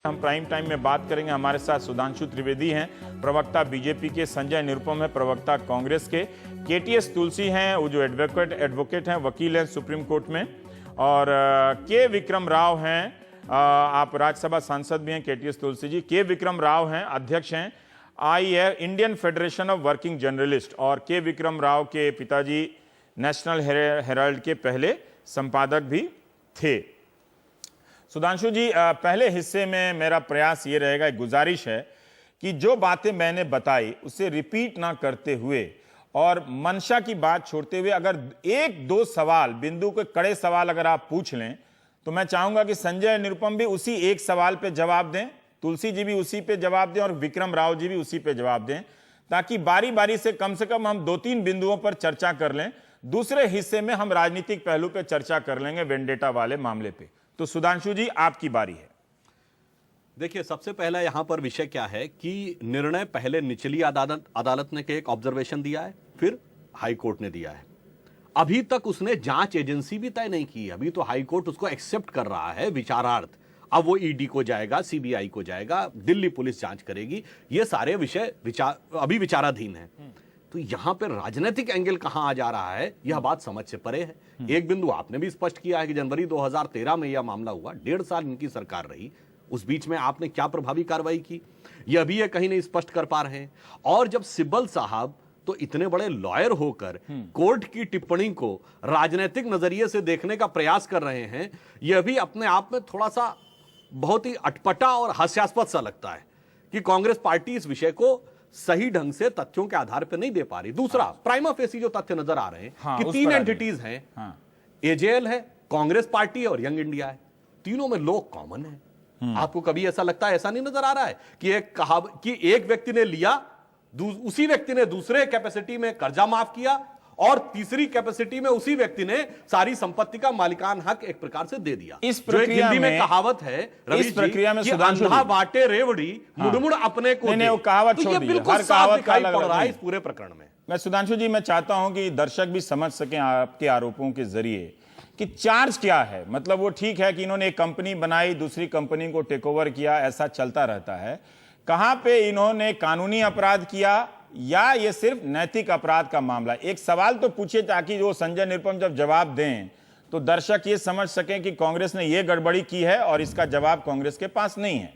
हम prime time में बात करेंगे। हमारे साथ सुधांशु त्रिवेदी हैं, प्रवक्ता बीजेपी के, संजय निरुपम है प्रवक्ता कांग्रेस के, केटीएस तुलसी हैं, वो जो एडवोकेट हैं, वकील हैं सुप्रीम कोर्ट में, और के विक्रम राव हैं, आप राज्यसभा सांसद भी हैं केटीएस तुलसी जी। के विक्रम राव हैं, अध्यक्ष हैं Indian federation of working journalist, और के विक्रम राव के पिताजी नेशनल हेराल्ड के पहले संपादक भी थे। सुधांशु जी, पहले हिस्से में मेरा प्रयास ये रहेगा, एक गुजारिश है कि जो बातें मैंने बताई उसे रिपीट ना करते हुए और मंशा की बात छोड़ते हुए अगर एक दो सवाल, बिंदु के कड़े सवाल अगर आप पूछ लें तो मैं चाहूंगा कि संजय निरुपम भी उसी एक सवाल पे जवाब दें, तुलसी जी भी उसी पे जवाब दें और विक्रम राव जी भी उसी पे जवाब दें, ताकि बारी बारी से कम हम 2-3 बिंदुओं पर चर्चा कर लें। दूसरे हिस्से में हम राजनीतिक पहलू पे चर्चा कर लेंगे, वेंडेटा वाले मामले पे। तो सुधांशु जी, आपकी बारी है। देखिए, सबसे पहला यहां पर विषय क्या है कि निर्णय पहले निचली अदालत ने एक ऑब्जर्वेशन दिया है, फिर हाई कोर्ट ने दिया है। अभी तक उसने जांच एजेंसी भी तय नहीं की। अभी तो हाई कोर्ट उसको एक्सेप्ट कर रहा है विचारार्थ। अब वो ईडी को जाएगा, सीबीआई को जाएगा, दिल्ली पुलिस जांच करेगी। ये सारे विषय अभी विचाराधीन है। तो यहां पर राजनीतिक एंगल कहां आ जा रहा है, यह बात समझ से परे है। एक बिंदु आपने भी स्पष्ट किया है कि जनवरी 2013 में यह मामला हुआ, 1.5 साल इनकी सरकार रही, उस बीच में आपने क्या प्रभावी कार्रवाई की, यह भी ये कहीं नहीं स्पष्ट कर पा रहे हैं। और जब सिब्बल साहब तो इतने बड़े लॉयर होकर कोर्ट की टिप्पणी को राजनीतिक नजरिए से देखने का प्रयास कर रहे हैं, यह भी अपने आप में थोड़ा सा बहुत ही अटपटा और हास्यास्पद सा लगता है कि कांग्रेस पार्टी इस विषय को सही ढंग से तथ्यों के आधार पर नहीं दे पा रही। दूसरा, प्राइमा फेसी जो तथ्य नजर आ रहे हैं कि 3 एंटिटीज हैं, एजेएल है, कांग्रेस पार्टी है और यंग इंडिया है। तीनों में लोग कॉमन है। आपको कभी ऐसा लगता है, ऐसा नहीं नजर आ रहा है कि एक व्यक्ति ने लिया, उसी व्यक्ति ने दूसरे कैपेसिटी में कर्जा माफ किया और तीसरी कैपेसिटी में उसी व्यक्ति ने सारी संपत्ति का मालिकान हक एक प्रकार से दे दिया। इस प्रक्रिया हिंदी में कहावत है, इस प्रक्रिया में अंधा बाटे रेवड़ी, मुड़मुड़ अपने को नहीं, वो कहावत छोड़ दीजिए, हर कहावत दिखाई पड़ रहा है इस पूरे प्रकरण में। मैं सुधांशु जी, मैं चाहता हूं कि दर्शक भी समझ सकें आपके आरोपों के जरिए कि चार्ज क्या है। मतलब वो ठीक है कि इन्होंने एक कंपनी बनाई, दूसरी कंपनी को टेक ओवर किया, ऐसा चलता रहता है। कहां पे इन्होंने कानूनी अपराध किया या ये सिर्फ नैतिक अपराध का मामला? एक सवाल तो पूछिए ताकि जो संजय निरुपम जब जवाब दें तो दर्शक ये समझ सकें कि कांग्रेस ने ये गड़बड़ी की है और इसका जवाब कांग्रेस के पास नहीं है।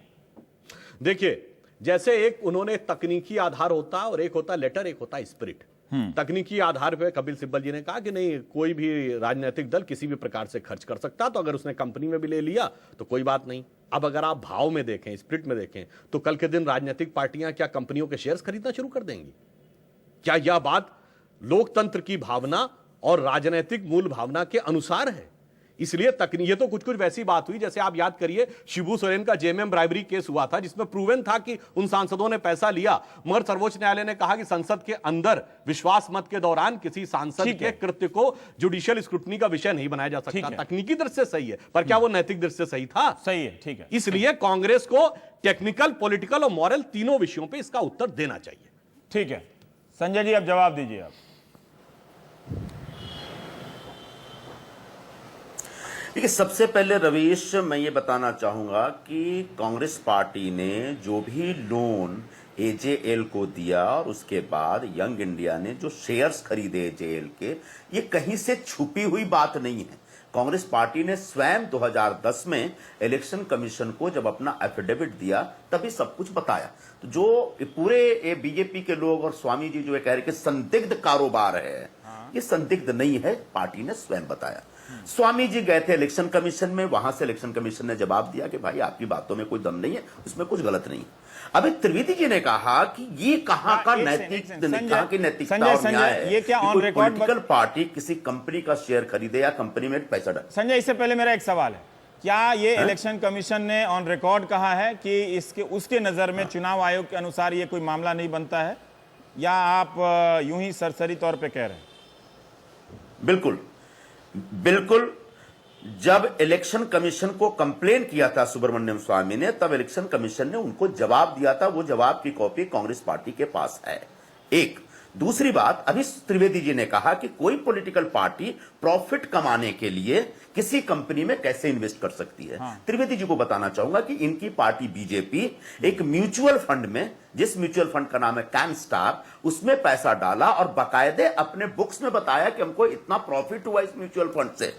देखिए, जैसे एक उन्होंने तकनीकी आधार होता और एक होता लेटर, एक होता स्पिरिट। तकनीकी आधार पे कपिल सिब्बल जी ने कहा कि नहीं, कोई भी राजनीतिक दल किसी भी प्रकार से खर्च कर सकता, तो अगर उसने कंपनी में भी ले लिया तो कोई बात नहीं। अब अगर आप भाव में देखें, स्प्रिट में देखें, तो कल के दिन राजनीतिक पार्टियां क्या कंपनियों के शेयर्स खरीदना शुरू कर देंगी? क्या यह बात लोकतंत्र की भावना और राजनीतिक मूल भावना के अनुसार है? इसलिए ये तो कुछ वैसी बात हुई जैसे आप याद करिए, शिबू सोरेन का जेएमएम ब्राइबरी केस हुआ था, जिसमें प्रूवन था कि उन सांसदों ने पैसा लिया, मगर सर्वोच्च न्यायालय ने कहा कि संसद के अंदर विश्वास मत के दौरान किसी सांसद के कृत्य को जुडिशियल स्क्रूटनी का विषय नहीं बनाया जा सकता। तकनीकी दृष्टि से सही है, पर क्या वो नैतिक दृष्टि से सही था? सही है, ठीक है। इसलिए कांग्रेस को टेक्निकल, पॉलिटिकल और मॉरल तीनों विषयों पर इसका उत्तर देना चाहिए। ठीक है, संजय जी अब जवाब दीजिए आप। देखिए, सबसे पहले रवीश, मैं ये बताना चाहूंगा कि कांग्रेस पार्टी ने जो भी लोन एजेएल को दिया और उसके बाद यंग इंडिया ने जो शेयर्स खरीदे एजेएल के, ये कहीं से छुपी हुई बात नहीं है। कांग्रेस पार्टी ने स्वयं 2010 में इलेक्शन कमीशन को जब अपना एफिडेविट दिया तभी सब कुछ बताया। तो जो पूरे बीजेपी के लोग और स्वामी जी जो कह रहे कि संदिग्ध कारोबार है, ये संदिग्ध नहीं है, पार्टी ने स्वयं बताया। स्वामी जी गए थे इलेक्शन कमीशन में, वहां से इलेक्शन कमीशन ने जवाब दिया कि भाई आपकी बातों में कोई दम नहीं है, उसमें कुछ गलत नहीं। अभी त्रिवेदी जी ने कहा कि ये कहां का नैतिकता और न्याय है, ये क्या ऑन रिकॉर्ड पॉलिटिकल पार्टी किसी कंपनी का शेयर खरीदे या कंपनी में पैसा डाले? संजय, इससे पहले मेरा एक सवाल है, क्या ये इलेक्शन कमीशन ने ऑन रिकॉर्ड कहा है कि उसके नजर में चुनाव आयोग के अनुसार ये कोई मामला नहीं बनता है, या आप यूं ही सरसरी तौर पर कह रहे हैं? बिल्कुल। जब इलेक्शन कमीशन को कंप्लेन किया था सुब्रमण्यम स्वामी ने, तब इलेक्शन कमीशन ने उनको जवाब दिया था। वो जवाब की कॉपी कांग्रेस पार्टी के पास है। एक दूसरी बात, अभी त्रिवेदी जी ने कहा कि कोई पॉलिटिकल पार्टी प्रॉफिट कमाने के लिए किसी कंपनी में कैसे इन्वेस्ट कर सकती है। त्रिवेदी जी को बताना चाहूंगा कि इनकी पार्टी बीजेपी एक म्यूचुअल फंड में, जिस म्यूचुअल फंड का नाम है कैन स्टार, उसमें पैसा डाला और बाकायदे अपने बुक्स में बताया कि हमको इतना प्रॉफिट हुआ इस म्यूचुअल फंड से।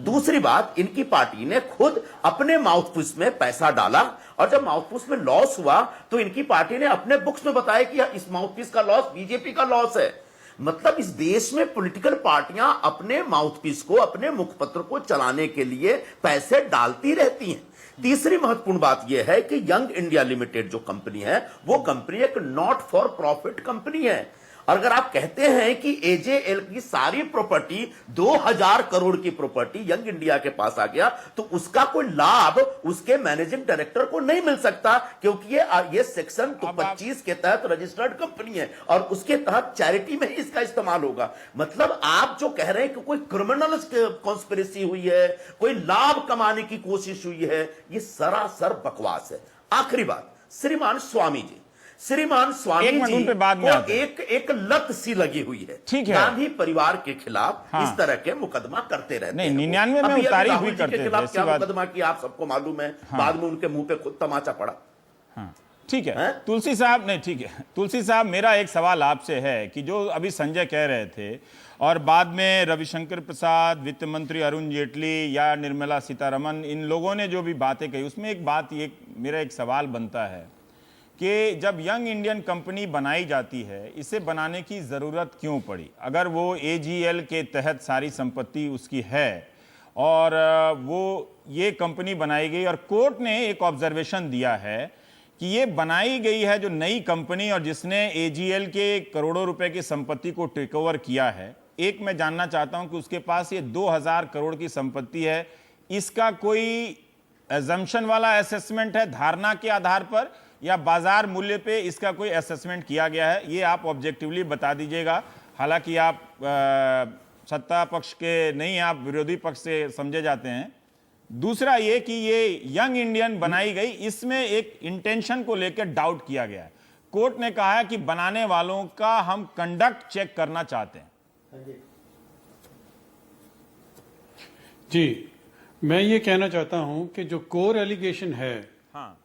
दूसरी बात, इनकी पार्टी ने खुद अपने माउथपीस में पैसा डाला और जब माउथपीस में लॉस हुआ तो इनकी पार्टी ने अपने बुक्स में बताया कि इस माउथपीस का लॉस बीजेपी का लॉस है। मतलब इस देश में पॉलिटिकल पार्टियां अपने माउथपीस को, अपने मुखपत्र को चलाने के लिए पैसे डालती रहती हैं। तीसरी महत्वपूर्ण बात यह है कि यंग इंडिया लिमिटेड जो कंपनी है, वो कंपनी एक नॉट फॉर प्रॉफिट कंपनी है। और अगर आप कहते हैं कि एजेएल की सारी प्रॉपर्टी 2000 करोड़ की प्रॉपर्टी यंग इंडिया के पास आ गया, तो उसका कोई लाभ उसके मैनेजिंग डायरेक्टर को नहीं मिल सकता, क्योंकि ये सेक्शन 25 के तहत रजिस्टर्ड कंपनी है और उसके तहत चैरिटी में ही इसका इस्तेमाल होगा। मतलब आप जो कह रहे हैं कि कोई क्रिमिनल कॉन्स्पिरेसी हुई है, कोई लाभ कमाने की कोशिश हुई है, ये सरासर बकवास है। आखिरी बात, श्रीमान स्वामी जी पे बाद में को एक लत सी लगी हुई है। ठीक है, गांधी परिवार के खिलाफ इस तरह के मुकदमा करते रहते नहीं, हैं। 99 में उतारी हुई करते के खिलाफ क्या मुकदमा किया आप सबको मालूम है। बाद में उनके मुंह पे खुद तमाचा पड़ा। ठीक है तुलसी साहब, नहीं ठीक है तुलसी साहब, मेरा एक सवाल आपसे है कि जो अभी संजय कह रहे थे और बाद में रविशंकर प्रसाद, वित्त मंत्री अरुण जेटली या निर्मला सीतारमण, इन लोगों ने जो भी बातें कही, उसमें एक बात, ये मेरा एक सवाल बनता है कि जब यंग इंडियन कंपनी बनाई जाती है, इसे बनाने की ज़रूरत क्यों पड़ी? अगर वो एजीएल के तहत सारी संपत्ति उसकी है और वो ये कंपनी बनाई गई और कोर्ट ने एक ऑब्जर्वेशन दिया है कि ये बनाई गई है जो नई कंपनी और जिसने एजीएल के करोड़ों रुपए की संपत्ति को टेक ओवर किया है, एक मैं जानना चाहता हूं कि उसके पास ये 2000 करोड़ की संपत्ति है, इसका कोई एजम्पशन वाला असेसमेंट है धारणा के आधार पर या बाजार मूल्य पे इसका कोई असेसमेंट किया गया है? ये आप ऑब्जेक्टिवली बता दीजिएगा। हालांकि आप सत्ता पक्ष के नहीं, आप विरोधी पक्ष से समझे जाते हैं। दूसरा ये कि ये यंग इंडियन बनाई गई, इसमें एक इंटेंशन को लेकर डाउट किया गया है। कोर्ट ने कहा है कि बनाने वालों का हम कंडक्ट चेक करना चाहते हैं। जी, मैं ये कहना चाहता हूं कि जो कोर एलिगेशन है, हाँ,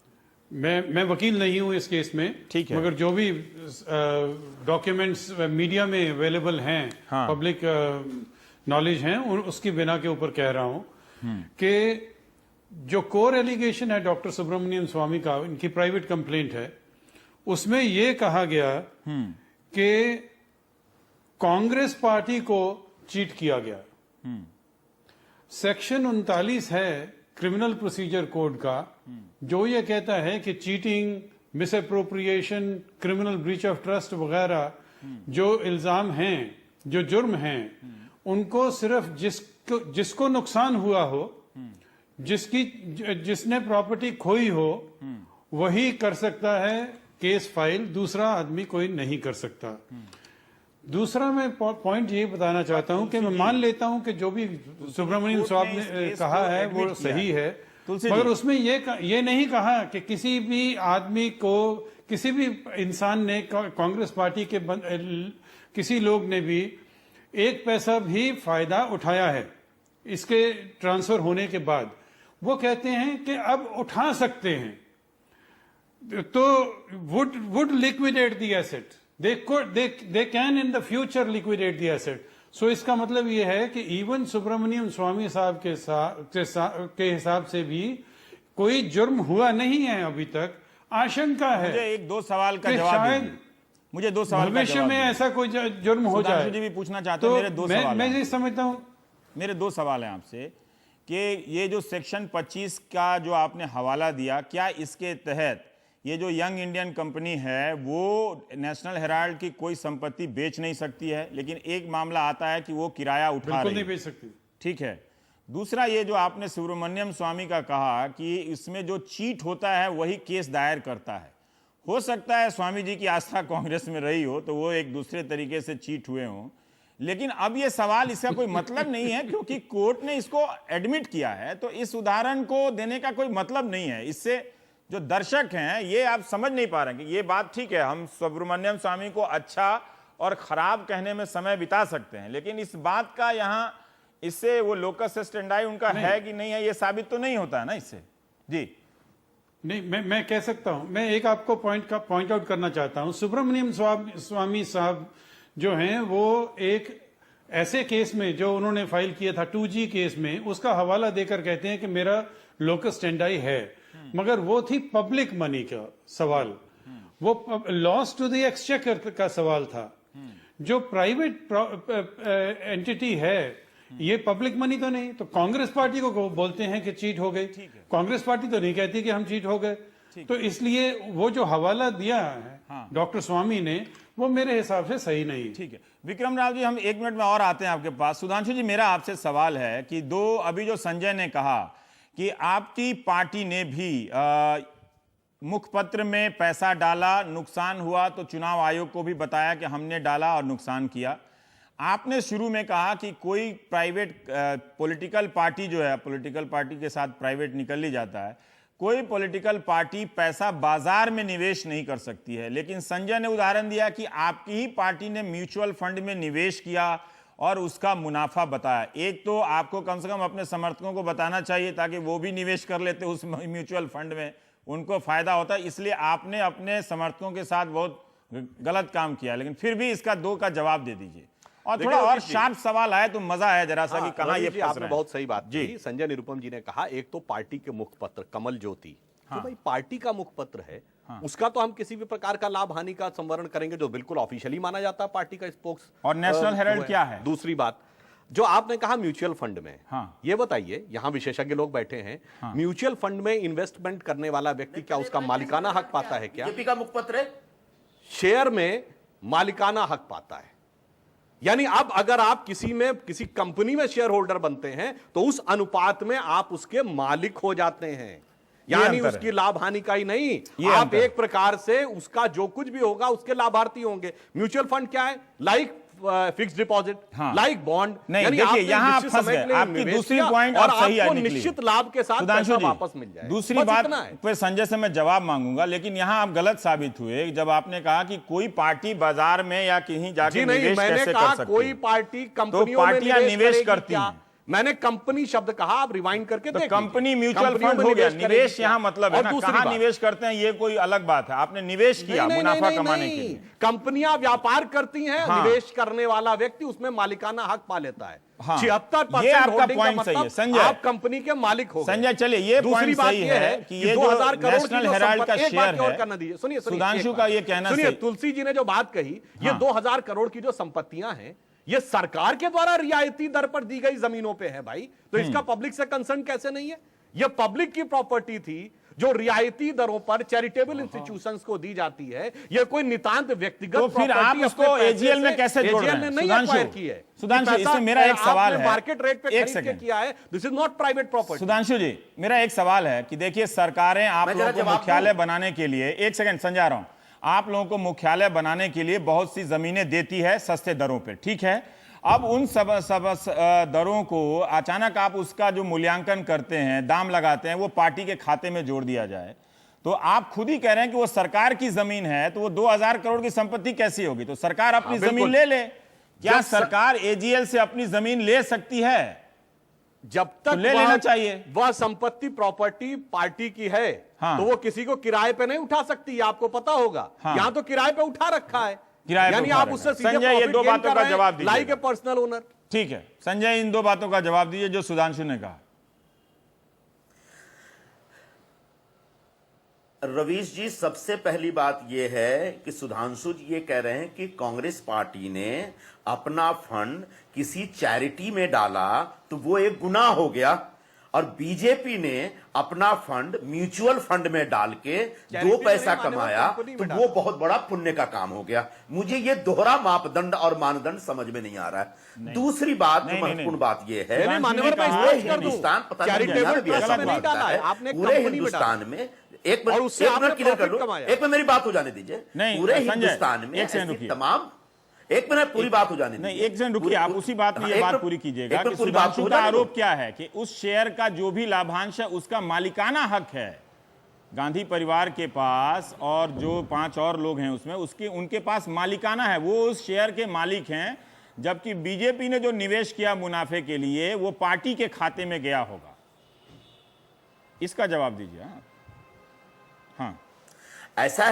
मैं वकील नहीं हूं इस केस में, ठीक है, मगर जो भी डॉक्यूमेंट्स मीडिया में अवेलेबल हैं, हाँ, पब्लिक नॉलेज हैं, उसकी बिना के ऊपर कह रहा हूं कि जो कोर एलिगेशन है डॉक्टर सुब्रमण्यम स्वामी का, इनकी प्राइवेट कंप्लेंट है, उसमें यह कहा गया कि कांग्रेस पार्टी को चीट किया गया। सेक्शन 39 है क्रिमिनल प्रोसीजर कोड का, जो ये कहता है कि cheating, miss appropriation, criminal breach of trust वगैरह जो इल्जाम हैं, जो जुर्म हैं, उनको सिर्फ जिसको नुकसान हुआ हो, जिसने प्रॉपर्टी खोई हो, वही कर सकता है केस फाइल, दूसरा आदमी कोई नहीं कर सकता। दूसरा मैं पॉइंट ये बताना चाहता हूं कि मैं मान लेता हूं कि जो भी सुब्रमण्यम स्वामी ने कहा है वो सही है, मगर उसमें ये नहीं कहा कि किसी भी आदमी को, किसी भी इंसान ने, कांग्रेस पार्टी के किसी लोग ने भी एक पैसा भी फायदा उठाया है इसके ट्रांसफर होने के बाद। वो कहते हैं कि अब उठा सकते हैं, तो would liquidate the asset. They can in the future liquidate the asset. So इसका मतलब ये है कि इवन सुब्रमण्यम स्वामी साहब के हिसाब से भी कोई जुर्म हुआ नहीं है अभी तक। आशंका है, मुझे एक दो सवाल का जवाब दीजिए। मुझे दो सवाल भविष्य में ऐसा कोई जुर्म हो जाए। जी भी पूछना चाहते हैं, मेरे दो सवाल। मैं ये समझता हूं, मेरे दो सवाल हैं आपसे कि ये जो सेक्शन 25 का जो आपने हवाला दिया, क्या इसके तहत ये जो यंग इंडियन कंपनी है वो नेशनल हेराल्ड की कोई संपत्ति बेच नहीं सकती है, लेकिन एक मामला आता है कि वो किराया उठा रही है, नहीं बेच सकती। ठीक है। दूसरा, ये जो आपने सुब्रमण्यम स्वामी का कहा कि इसमें जो चीट होता है वही केस दायर करता है। हो सकता है स्वामी जी की आस्था कांग्रेस में रही हो तो वो एक दूसरे तरीके से चीट हुए हों, लेकिन अब ये सवाल, इसका कोई मतलब नहीं है क्योंकि कोर्ट ने इसको एडमिट किया है, तो इस उदाहरण को देने का कोई मतलब नहीं है। इससे जो दर्शक हैं ये आप समझ नहीं पा रहे हैं कि ये बात ठीक है, हम सुब्रमण्यम स्वामी को अच्छा और खराब कहने में समय बिता सकते हैं, लेकिन इस बात का यहाँ इससे वो लोकस स्टैंडाई उनका है कि नहीं है ये साबित तो नहीं होता है ना इससे। जी नहीं, मैं कह सकता हूं, मैं एक आपको पॉइंट आउट करना चाहता हूं। सुब्रमण्यम स्वामी साहब जो हैं वो एक ऐसे केस में जो उन्होंने फाइल किया था 2G केस में, उसका हवाला देकर कहते हैं कि मेरा लोकस स्टैंडाई है, मगर वो थी पब्लिक मनी का सवाल, वो लॉस टू द एक्सचेकर का सवाल था। जो प्राइवेट एंटिटी है ये पब्लिक मनी तो नहीं, तो कांग्रेस पार्टी को बोलते हैं कि चीट हो गई, कांग्रेस पार्टी तो नहीं कहती कि हम चीट हो गए। तो इसलिए वो जो हवाला दिया है डॉक्टर स्वामी ने, वो मेरे हिसाब से सही नहीं। ठीक है विक्रम राव जी, हम 1 मिनट में और आते हैं आपके पास। सुधांशु जी, मेरा आपसे सवाल है कि अभी जो संजय ने कहा कि आपकी पार्टी ने भी मुखपत्र में पैसा डाला, नुकसान हुआ तो चुनाव आयोग को भी बताया कि हमने डाला और नुकसान किया। आपने शुरू में कहा कि कोई प्राइवेट पॉलिटिकल पार्टी जो है, पॉलिटिकल पार्टी के साथ प्राइवेट निकल ही जाता है, कोई पॉलिटिकल पार्टी पैसा बाजार में निवेश नहीं कर सकती है। लेकिन संजय ने उदाहरण दिया कि आपकी ही पार्टी ने म्यूचुअल फंड में निवेश किया और उसका मुनाफा बताया। एक तो आपको कम से कम अपने समर्थकों को बताना चाहिए ताकि वो भी निवेश कर लेते उस म्यूचुअल फंड में, उनको फायदा होता। इसलिए आपने अपने समर्थकों के साथ बहुत गलत काम किया, लेकिन फिर भी इसका 2 का जवाब दे दीजिए। और थोड़ा और शार्प सवाल आए तो मजा आया जरा सा कि कहां ये फंस रहे हैं। आपने बहुत सही बात की। संजय निरुपम जी ने कहा एक तो पार्टी के मुखपत्र कमल ज्योति, तो भाई पार्टी का मुखपत्र है, उसका तो हम किसी भी प्रकार का लाभ हानि का संवरण करेंगे जो बिल्कुल ऑफिशियली माना जाता है पार्टी का स्पोक्स। और नेशनल हेराल्ड क्या है? दूसरी बात जो आपने कहा म्यूचुअल फंड में, ये बताइए, यहां विशेषज्ञ लोग बैठे हैं, म्यूचुअल फंड में इन्वेस्टमेंट करने वाला व्यक्ति क्या उसका मालिकाना हक पाता है? क्या बीजेपी का मुखपत्र है? शेयर में मालिकाना हक पाता है। यानी अब अगर आप किसी कंपनी में शेयर होल्डर बनते हैं तो उस अनुपात में आप उसके मालिक हो जाते हैं, यानी उसकी लाभ हानि का ही नहीं, आप एक प्रकार से उसका जो कुछ भी होगा उसके लाभार्थी होंगे। म्यूचुअल फंड क्या है? Like fix deposit, like bond. नहीं देखिए यहां आप फंस गए, आपकी दूसरी पॉइंट और सही आपको निश्चित लाभ के साथ पैसा वापस मिल जाए। दूसरी बात पे संजय से मैं जवाब मांगूंगा, लेकिन यहां आप गलत साबित हुए जब आपने कहा कि कोई पार्टी बाजार में या कहीं जाके निवेश कैसे कर सकती है। कोई पार्टी कंपनियों में पार्टियां निवेश करती हैं। मैंने कंपनी शब्द कहा, आप रिवाइंड करके देखिए। कंपनी म्यूचुअल फंड हो गया, निवेश यहाँ मतलब है ना, कहाँ निवेश करते हैं ये कोई अलग बात है। आपने निवेश किया मुनाफा कमाने के लिए। कंपनियां व्यापार करती हैं, निवेश करने वाला व्यक्ति उसमें मालिकाना हक पा लेता है। 76% ये आपका पॉइंट सही है संजय, आप कंपनी के मालिक हो। संजय चलिए ये पॉइंट सही है कि ये 2000 करोड़ नेशनल हेराल्ड का शेयर है। सुनिए सुधांशु का ये कहना सुनिए, तुलसी जी ने जो बात कही, ये 2000 करोड़ की जो संपत्तियां हैं ये सरकार के द्वारा रियायती दर पर दी गई जमीनों पे है भाई, तो इसका पब्लिक से कंसर्न कैसे नहीं है? ये पब्लिक की प्रॉपर्टी थी जो रियायती दरों पर चैरिटेबल इंस्टीट्यूशंस को दी जाती है। ये कोई नितांत व्यक्तिगत तो फिर आप उसको एजीएल में कैसे जोड़ रहे हैं? सुधांशु इसमें मेरा एक सवाल है, मार्केट रेट पे खरीद के किया है, this is not private property. Sudhanshu ji मेरा एक सवाल है कि देखिए सरकारें आप लोगों को मुख्यालय बनाने के लिए, एक सेकंड समझा रहा हूं, आप लोगों को मुख्यालय बनाने के लिए बहुत सी जमीनें देती है सस्ते दरों पे, ठीक है। अब उन सब दरों को अचानक आप उसका जो मूल्यांकन करते हैं, दाम लगाते हैं, वो पार्टी के खाते में जोड़ दिया जाए, तो आप खुद ही कह रहे हैं कि वो सरकार की जमीन है, तो वो 2000 करोड़ की संपत्ति कैसी होगी? तो सरकार अपनी जमीन ले ले। क्या सरकार एजीएल से अपनी जमीन ले सकती है? जब तक तो ले लेना चाहिए। वह संपत्ति प्रॉपर्टी पार्टी की है, तो वो किसी को किराए पे नहीं उठा सकती, आपको पता होगा। यहां तो किराए पे उठा रखा है, यानी आप उससे सीधे संजय ये 2 बातों का जवाब दीजिए, लाइक ए पर्सनल ओनर। ठीक है संजय, इन 2 बातों का जवाब दीजिए जो सुधांशु ने कहा। रवीश जी, सबसे पहली बात यह है कि सुधांशु जी ये कह रहे हैं कि कांग्रेस पार्टी ने अपना फंड किसी चैरिटी में डाला तो वो एक गुनाह हो गया, और बीजेपी ने अपना फंड म्यूचुअल फंड में डाल के 2 पैसा कमाया तो वो बहुत बड़ा पुण्य का काम हो गया। मुझे ये दोहरा मापदंड और मानदंड समझ में नहीं आ रहा है। दूसरी बात, जो महत्वपूर्ण बात ये है, हिंदुस्तान पता नहीं पूरे हिंदुस्तान में, एक मिनट क्लियर कर लो, एक मिनट मेरी बात हो जाने दीजिए। पूरे हिंदुस्तान में तमाम, एक मिनट पूरी बात हो जाने, नहीं एक सेकंड रुकिए, आप उसी बात में ये बात पूरी कीजिएगा कि सुधांशु का आरोप क्या है कि उस शेयर का जो भी लाभांश है उसका मालिकाना हक है, गांधी परिवार के पास और जो 5 और लोग हैं उसमें उनके पास मालिकाना है, वो उस शेयर के मालिक हैं, जबकि बीजेपी ने जो निवेश किया मुनाफे के लिए वो पार्टी के खाते में गया होगा। इसका जवाब दीजिए। हाँ, ऐसा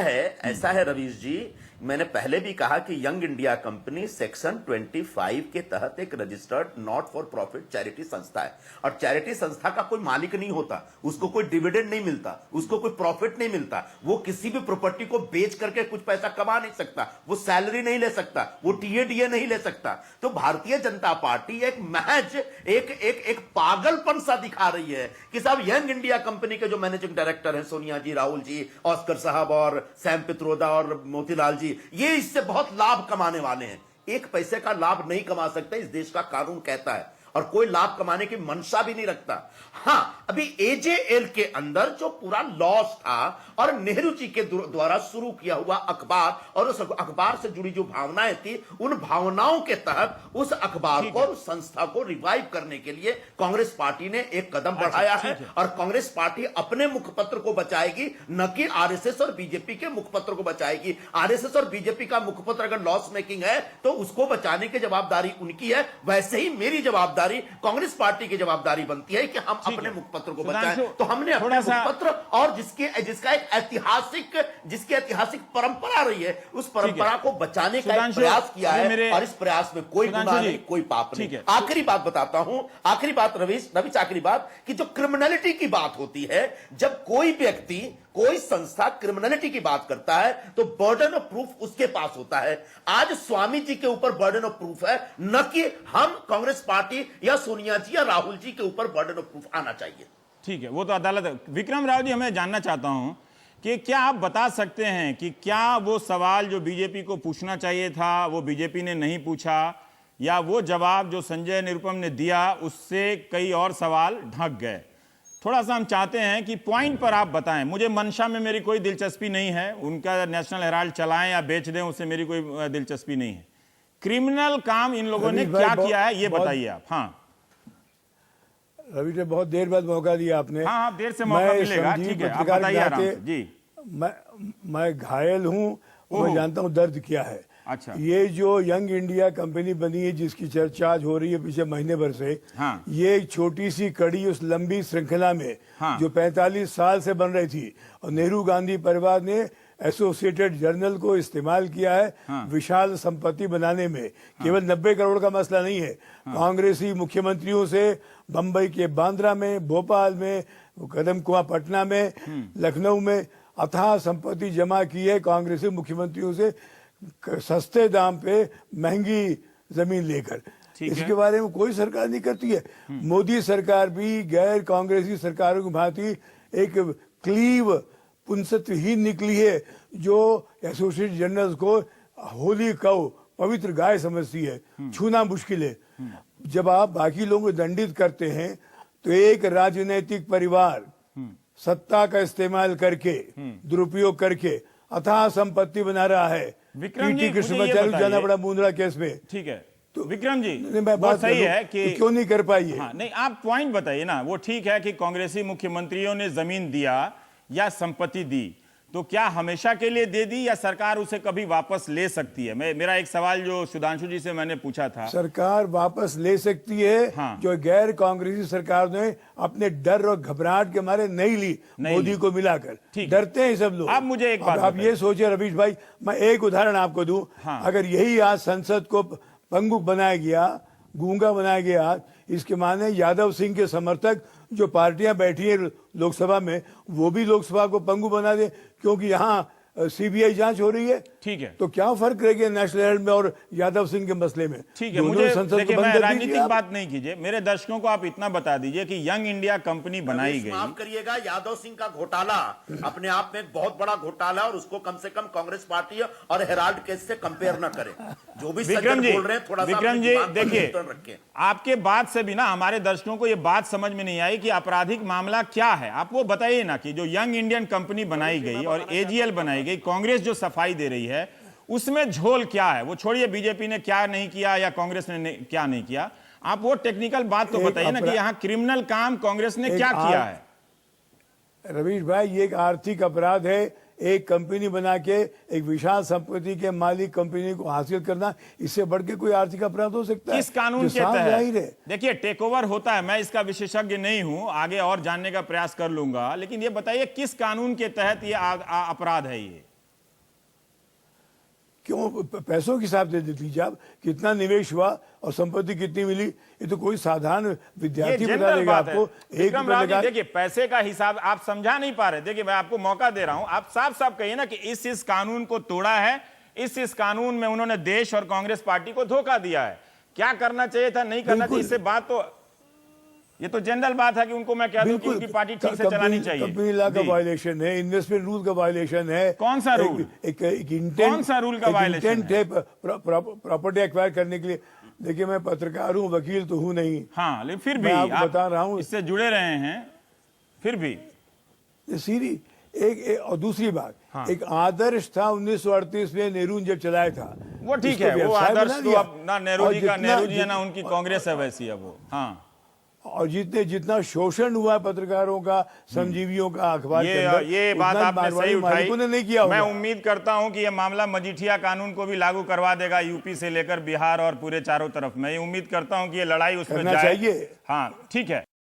है रवीश जी, मैंने पहले भी कहा कि यंग इंडिया कंपनी सेक्शन 25 के तहत एक registered not for profit charity संस्था है, और चैरिटी संस्था का कोई मालिक नहीं होता, उसको कोई डिविडेंड नहीं मिलता, उसको कोई प्रॉफिट नहीं मिलता, वो किसी भी प्रॉपर्टी को बेच करके कुछ पैसा कमा नहीं सकता, वो सैलरी नहीं ले सकता, वो टीएडीए नहीं ले सकता। तो भारतीय जनता पार्टी एक महज एक पागलपन सा दिखा रही है कि साहब यंग इंडिया कंपनी के जो मैनेजिंग डायरेक्टर हैं, सोनिया जी, राहुल जी, ऑस्कर साहब और सैम पित्रोदा और मोतीलाल जी, ये इससे बहुत लाभ कमाने वाले हैं। एक पैसे का लाभ नहीं कमा सकते, इस देश का कानून कहता है, और कोई लाभ कमाने की मंशा भी नहीं रखता। हां, अभी एजेएल के अंदर जो पूरा लॉस था और नेहरू जी के द्वारा शुरू किया हुआ अखबार और उस अखबार से जुड़ी जो भावनाएं थी, उन भावनाओं के तहत उस अखबार को, उस संस्था को रिवाइव करने के लिए कांग्रेस पार्टी ने एक कदम बढ़ाया है, और कांग्रेस पार्टी अपने मुखपत्र को बचाएगी, न कि आरएसएस और बीजेपी के मुखपत्र को बचाएगी। आरएसएस और बीजेपी का मुखपत्र अगर लॉस मेकिंग है तो उसको बचाने की जवाबदारी उनकी है, वैसे ही मेरी जवाबदारी, कांग्रेस पार्टी की जवाबदारी बनती है कि हम अपने मुखपत्र को बचाएं। तो हमने अपने मुखपत्र और जिसका एक ऐतिहासिक परंपरा रही है, उस परंपरा को बचाने का एक प्रयास किया है, और इस प्रयास में कोई गुनाह नहीं, कोई पाप नहीं। आखिरी बात बताता हूं, आखिरी बात रवीश, आखिरी बात कि जो क्रिमिनलिटी की बात होती है, जब कोई व्यक्ति, कोई संस्था क्रिमिनलिटी की बात करता है तो बर्डन ऑफ प्रूफ उसके पास होता है। आज स्वामी जी के ऊपर बर्डन ऑफ प्रूफ है, न कि हम कांग्रेस पार्टी या सोनिया जी या राहुल जी के ऊपर बर्डन ऑफ प्रूफ आना चाहिए। ठीक है, वो तो अदालत है। विक्रम राव जी, हमें जानना चाहता हूं कि क्या आप बता सकते हैं कि क्या वो सवाल जो बीजेपी को पूछना चाहिए था वो बीजेपी ने नहीं पूछा, या वो जवाब जो संजय निरुपम ने दिया उससे कई और सवाल ढक गए? थोड़ा सा हम चाहते हैं कि पॉइंट पर आप बताएं। मुझे मंशा में मेरी कोई दिलचस्पी नहीं है, उनका नेशनल हेराल्ड चलाएं या बेच दें, उससे मेरी कोई दिलचस्पी नहीं है। क्रिमिनल काम इन लोगों ने क्या किया है ये बताइए आप। हाँ रवि ने बहुत देर बाद मौका दिया आपने। हाँ, देर से मौका मिलेगा, ठीक है, आप बताइए आराम से जी। मैं घायल हूँ, मैं जानता हूँ दर्द क्या है। अच्छा, ये जो यंग इंडिया कंपनी बनी है जिसकी चर्चा आज हो रही है पिछले महीने भर से, हाँ, ये एक छोटी सी कड़ी उस लंबी श्रृंखला में, हाँ, जो 45 साल से बन रही थी, और नेहरू गांधी परिवार ने एसोसिएटेड जर्नल को इस्तेमाल किया है, हाँ, विशाल संपत्ति बनाने में। हाँ, केवल 90 करोड़ का मसला नहीं है। हाँ, कांग्रेसी मुख्यमंत्रियों से बंबई के बांद्रा में, भोपाल में, कदम कुआं पटना में, लखनऊ में अथाह संपत्ति जमा की है कांग्रेसी मुख्यमंत्रियों से, सस्ते दाम पे महंगी जमीन लेकर। इसके बारे में कोई सरकार नहीं करती है। मोदी सरकार भी गैर कांग्रेसी सरकारों की भांति एक क्लीव पुंसत्वहीन निकली है, जो एसोसिएटेड जर्नल्स को होली कौ, पवित्र गाय समझती है, छूना मुश्किल है। जब आप बाकी लोगों को दंडित करते हैं तो एक राजनीतिक परिवार सत्ता का इस्तेमाल करके, दुरुपयोग करके अथाह संपत्ति बना रहा है। विक्रम जी, कृष्णाचार्य जाना बड़ा मुंद्रा केस में। ठीक है, तो विक्रम जी बात सही है कि तो क्यों नहीं कर पाई है? हाँ, नहीं, आप पॉइंट बताइए ना। वो ठीक है कि कांग्रेसी मुख्यमंत्रियों ने जमीन दिया या संपत्ति दी, तो क्या हमेशा के लिए दे दी या सरकार उसे कभी वापस ले सकती है? मेरा एक सवाल जो सुधांशु जी से मैंने पूछा था। सरकार वापस ले सकती है। हाँ, जो गैर कांग्रेसी सरकार ने अपने डर और घबराहट के मारे नहीं ली, मोदी को मिलाकर। डरते हैं सब लोग। अब मुझे एक बात आप ये सोचिए रवीश भाई, मैं एक उदाहरण आपको दूं। हाँ, अगर यही आज संसद को पंगु बनाया गया, गूंगा बनाया गया, इसके माने यादव सिंह के समर्थक जो पार्टियां बैठी है लोकसभा में, वो भी लोकसभा को पंगु बना दे, क्योंकि यहाँ सीबीआई जांच हो रही है। ठीक है, तो क्या फर्क रह गया नेशनल हेराल्ड में और यादव सिंह के मसले में? ठीक है, मुझे देखिए, मैं राजनीतिक बात नहीं कीजिए, मेरे दर्शकों को आप इतना बता दीजिए कि यंग इंडिया कंपनी बनाई गई। माफ करिएगा, यादव सिंह का घोटाला अपने आप में एक बहुत बड़ा घोटाला, और उसको कम से कम कांग्रेस पार्टी और हेराल्ड केस से कंपेयर न करें। जो भी विक्रम जी बोल रहे हैं, थोड़ा विक्रम जी देखिए, आपके बात से भी ना हमारे दर्शकों को यह बात समझ में नहीं आई कि आपराधिक मामला क्या है। आप वो बताइए ना कि जो यंग इंडियन कंपनी बनाई गई और एजीएल बनाई गई, कांग्रेस जो सफाई दे रही है उसमें झोल क्या है? वो छोड़िए बीजेपी ने क्या नहीं किया या कांग्रेस ने क्या नहीं किया, आप वो टेक्निकल बात तो बताइए ना कि यहाँ क्रिमिनल काम कांग्रेस ने क्या किया है। रवीश भाई, ये एक आर्थिक अपराध है। एक कंपनी बना के एक विशाल संपत्ति के मालिक कंपनी को हासिल करना, इससे बढ़ के कोई आर्थिक अपराध हो सकता है? किस कानून जो के साफ जाहिर है। तहत? देखिए, टेक ओवर होता है, मैं इसका विशेषज्ञ नहीं हूं, आगे और जानने का प्रयास कर लूंगा, लेकिन ये बताइए किस कानून के तहत ये अपराध है? ये क्यों पैसों के हिसाब से दे दीजिए आप, कितना निवेश हुआ और संपत्ति कितनी मिली, ये तो कोई साधारण ये विद्यार्थी बता जनरल देगा बात है। आपको। विक्रम राव जी, लगा देखिए, पैसे का हिसाब आप समझा नहीं पा रहे। देखिए, मैं आपको मौका दे रहा हूं, आप साफ साफ कहिए ना कि इस कानून को तोड़ा है, इस कानून में उन्होंने देश और कांग्रेस पार्टी को धोखा दिया है। क्या करना चाहिए था, नहीं करना चाहिए, इससे बात तो, ये तो जनरल बात है कि उनको मैं कह दूं कि उनकी पार्टी ठीक से चलानी चाहिए। कंपनी लॉ का जी। वायलेशन है, इन्वेस्टमेंट रूल का वायलेशन है। कौन सा रूल? एक इंटेंट, कौन सा रूल का वायलेशन इंटेंट है प्रॉपर्टी एक्वायर करने के लिए। देखिए, मैं पत्रकार हूं, वकील तो हूं नहीं। हाँ, लेकिन फिर भी मैं आपको आप बता रहा हूं, इससे जुड़े रहे हैं, फिर भी सीरी और दूसरी बात, हाँ। एक आदर्श था 1938 में नेहरू ने जब चलाया था, वो ठीक उसको है, वो व्यवसाय आदर्श बना तो दिया। अब ना नेहरू और जी का, जितना- नेहरू जी है ना उनकी कांग्रेस है वैसी है वो। हाँ, और जितना शोषण हुआ है पत्रकारों का, श्रमजीवियों का अखबार के अंदर, ये बात उतना आपने मारवाड़ी सही उठाई। मालिकों ने नहीं किया मैं होगा। उम्मीद करता हूं कि ये मामला मजीठिया कानून को भी लागू करवा देगा, यूपी से लेकर बिहार और पूरे चारों तरफ। मैं ये उम्मीद करता हूं कि ये लड़ाई उसमें करना जाए। चाहिए। हाँ, ठीक है।